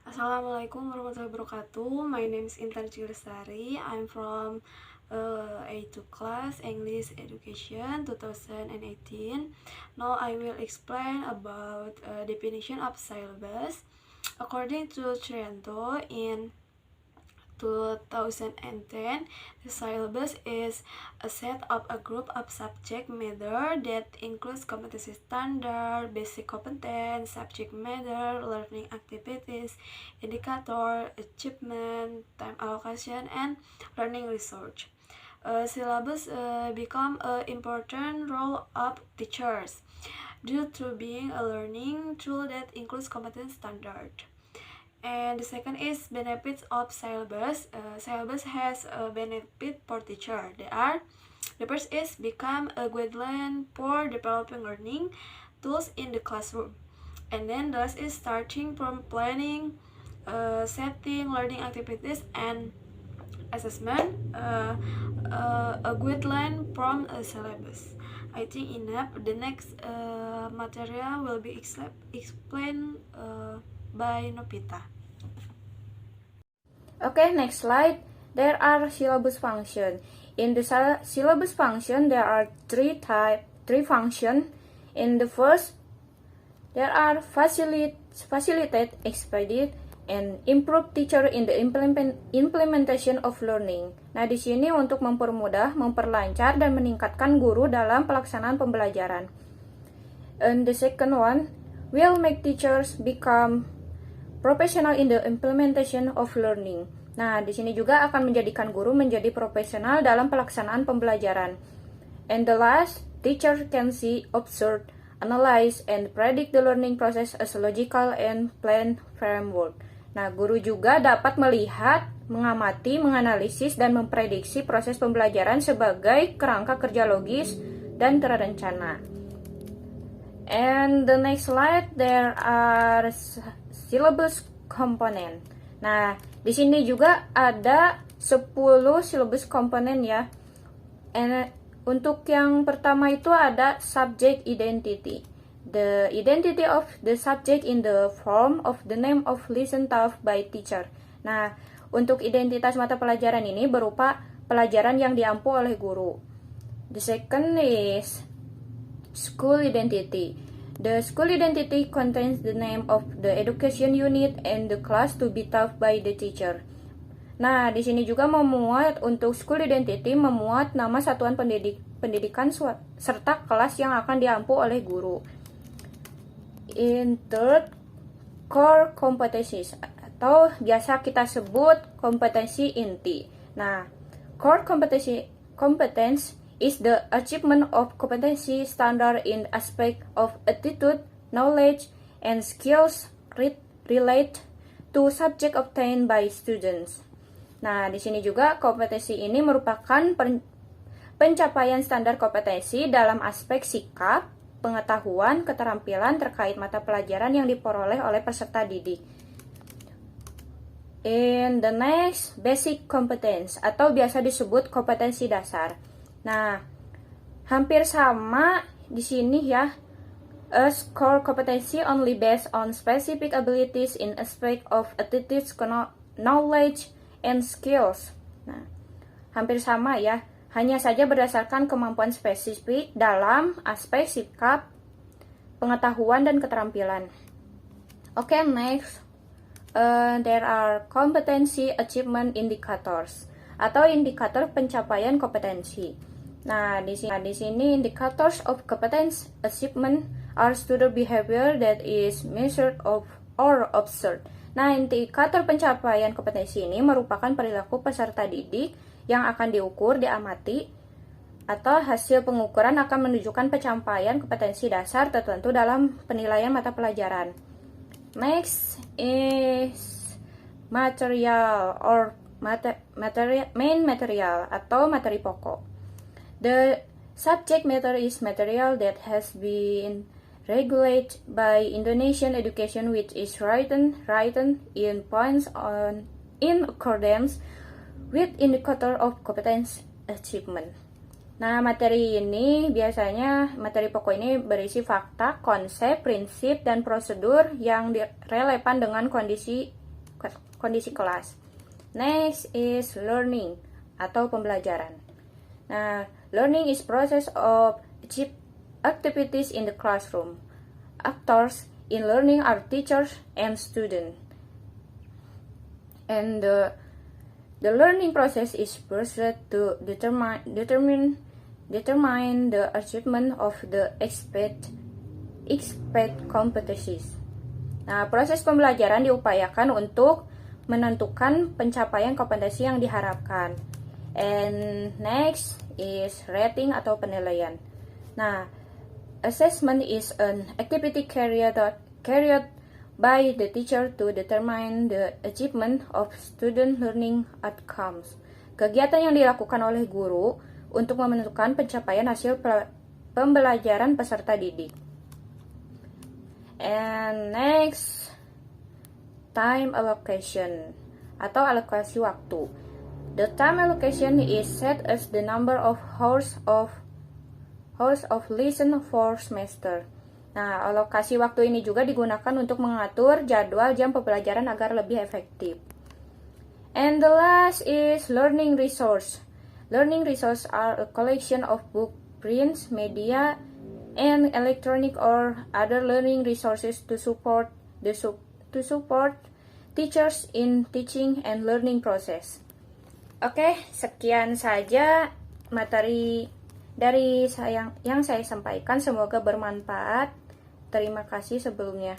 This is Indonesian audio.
Assalamualaikum warahmatullahi wabarakatuh. My name is Intan Cilisari. I'm from A2 class English Education 2018. Now I will explain about definition of syllabus. According to Triento in 2010, the syllabus is a set of a group of subject matter that includes competency standard, basic competence, subject matter, learning activities, indicator, achievement, time allocation, and learning research. Syllabus become an important role of teachers due to being a learning tool that includes competence standard. And the second is benefits of syllabus. Syllabus has a benefit for teacher. The first is become a guideline for developing learning tools in the classroom. And then the last is starting from planning, setting learning activities and assessment, a guideline from a syllabus. I think enough. The next material will be explained by Nopita. Okay, next slide. There are syllabus function. In the syllabus function, there are three functions. In the first, there are facilitate, expedite, and improve teacher in the implementation of learning. Nah, di sini untuk mempermudah, memperlancar, dan meningkatkan guru dalam pelaksanaan pembelajaran. And the second one will make teachers become professional in the implementation of learning. Nah, di sini juga akan menjadikan guru menjadi profesional dalam pelaksanaan pembelajaran. And the last, teacher can see, observe, analyze, and predict the learning process as a logical and planned framework. Nah, guru juga dapat melihat, mengamati, menganalisis, dan memprediksi proses pembelajaran sebagai kerangka kerja logis dan terencana. And the next slide, there are syllabus component. Nah, di sini juga ada 10 syllabus component ya. And untuk yang pertama itu ada subject identity. The identity of the subject in the form of the name of lesson taught by teacher. Nah, untuk identitas mata pelajaran ini berupa pelajaran yang diampu oleh guru. The second is school identity. The school identity contains the name of the education unit and the class to be taught by the teacher. Nah, di sini juga memuat untuk school identity memuat nama satuan pendidikan serta kelas yang akan diampu oleh guru. In third, core competencies atau biasa kita sebut kompetensi inti. Nah, core competence is the achievement of competency standard in aspect of attitude, knowledge, and skills relate to subject obtained by students. Nah, di sini juga kompetensi ini merupakan pencapaian standar kompetensi dalam aspek sikap, pengetahuan, keterampilan terkait mata pelajaran yang diperoleh oleh peserta didik. And the next, basic competence atau biasa disebut kompetensi dasar. Nah, hampir sama di sini ya. A core competency only based on specific abilities in aspect of attitudes, knowledge, and skills. Nah, hampir sama ya. Hanya saja berdasarkan kemampuan spesifik dalam aspek sikap, pengetahuan, dan keterampilan. Okay, next. There are competency achievement indicators atau indikator pencapaian kompetensi. Nah, di sini indicators of competence achievement are student behavior that is measured of or observed. Nah, indikator pencapaian kompetensi ini merupakan perilaku peserta didik yang akan diukur, diamati, atau hasil pengukuran akan menunjukkan pencapaian kompetensi dasar tertentu dalam penilaian mata pelajaran. Next is material or main material atau materi pokok. The subject matter is material that has been regulated by Indonesian education which is written in points in accordance with indicator of competence achievement. Nah, materi pokok ini berisi fakta, konsep, prinsip, dan prosedur yang relevan dengan kondisi kondisi kelas. Next is learning atau pembelajaran. Nah, learning is process of achieve activities in the classroom. Actors in learning are teachers and students. And the learning process is pursued to determine the achievement of the expect competencies. Nah, proses pembelajaran diupayakan untuk menentukan pencapaian kompetensi yang diharapkan. And next is rating atau penilaian. Nah, assessment is an activity carried by the teacher to determine the achievement of student learning outcomes. Kegiatan yang dilakukan oleh guru untuk menentukan pencapaian hasil pembelajaran peserta didik. And next, time allocation atau alokasi waktu. The time allocation is set as the number of hours of lesson for semester. Nah, alokasi waktu ini juga digunakan untuk mengatur jadwal jam pembelajaran agar lebih efektif. And the last is learning resource. Learning resource are a collection of book, prints, media, and electronic or other learning resources to support teachers in teaching and learning process. Oke, sekian saja materi dari yang saya sampaikan. Semoga bermanfaat. Terima kasih sebelumnya.